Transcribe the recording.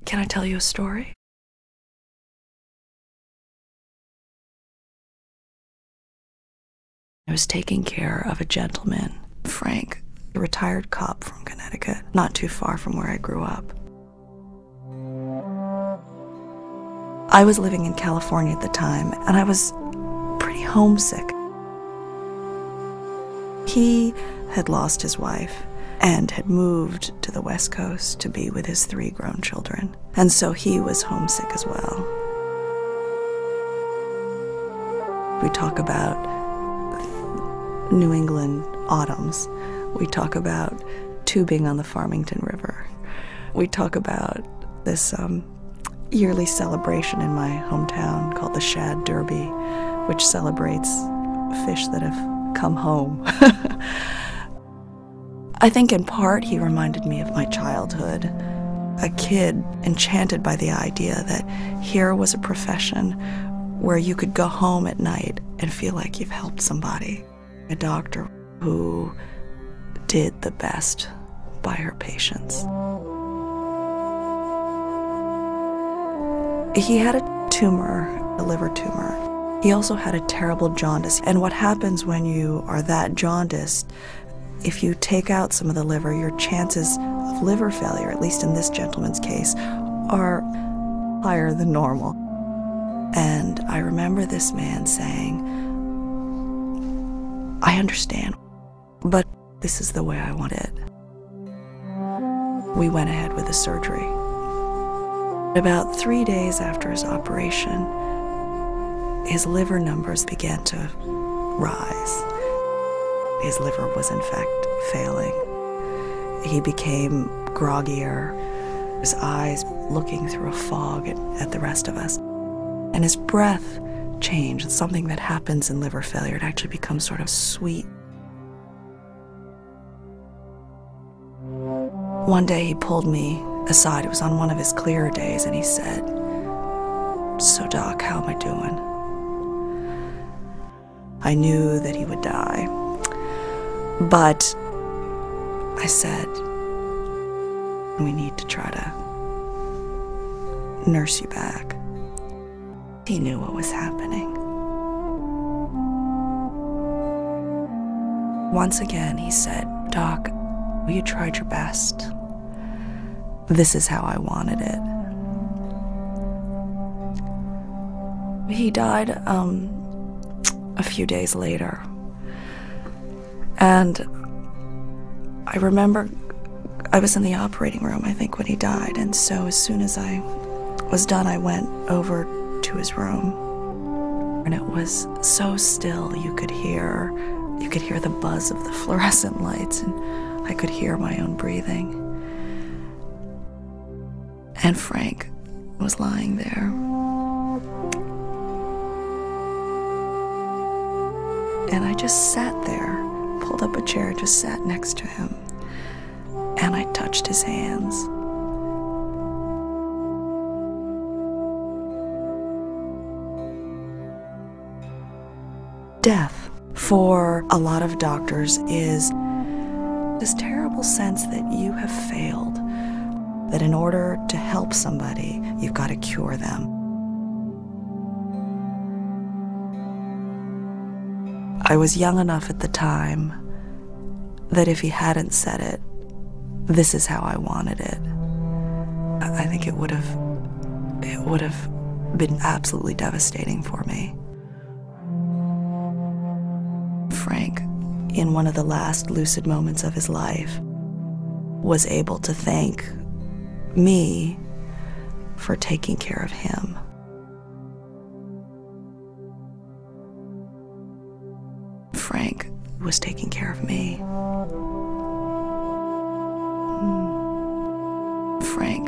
Can I tell you a story? I was taking care of a gentleman, Frank, a retired cop from Connecticut, not too far from where I grew up. I was living in California at the time, and I was pretty homesick. He had lost his wife and had moved to the West Coast to be with his 3 grown children, and so he was homesick as well. We talk about New England autumns. We talk about tubing on the Farmington River. We talk about this yearly celebration in my hometown called the Shad Derby, which celebrates fish that have come home. I think in part he reminded me of my childhood, a kid enchanted by the idea that here was a profession where you could go home at night and feel like you've helped somebody. A doctor who did the best by her patients. He had a tumor, a liver tumor. He also had a terrible jaundice. And what happens when you are that jaundiced, if you take out some of the liver, your chances of liver failure, at least in this gentleman's case, are higher than normal. And I remember this man saying, I understand, but this is the way I want it. We went ahead with the surgery. About 3 days after his operation, his liver numbers began to rise. His liver was in fact failing. He became groggier, his eyes looking through a fog at the rest of us. And his breath changed. It's something that happens in liver failure. It actually becomes sort of sweet. One day he pulled me aside. It was on one of his clearer days, and he said, "So, Doc, how am I doing?" I knew that he would die, but I said, "We need to try to nurse you back." He knew what was happening. Once again, he said, "Doc, you tried your best. This is how I wanted it." He died a few days later. And I remember I was in the operating room, I think, when he died. And so as soon as I was done, I went over to his room. And it was so still, you could hear the buzz of the fluorescent lights, and I could hear my own breathing. And Frank was lying there. And I just sat there, pulled up a chair, just sat next to him, and I touched his hands. Death, for a lot of doctors, is this terrible sense that you have failed, that in order to help somebody, you've got to cure them. I was young enough at the time that if he hadn't said it, "This is how I wanted it," I think it would have been absolutely devastating for me. Frank, in one of the last lucid moments of his life, was able to thank me for taking care of him. Frank was taking care of me. Frank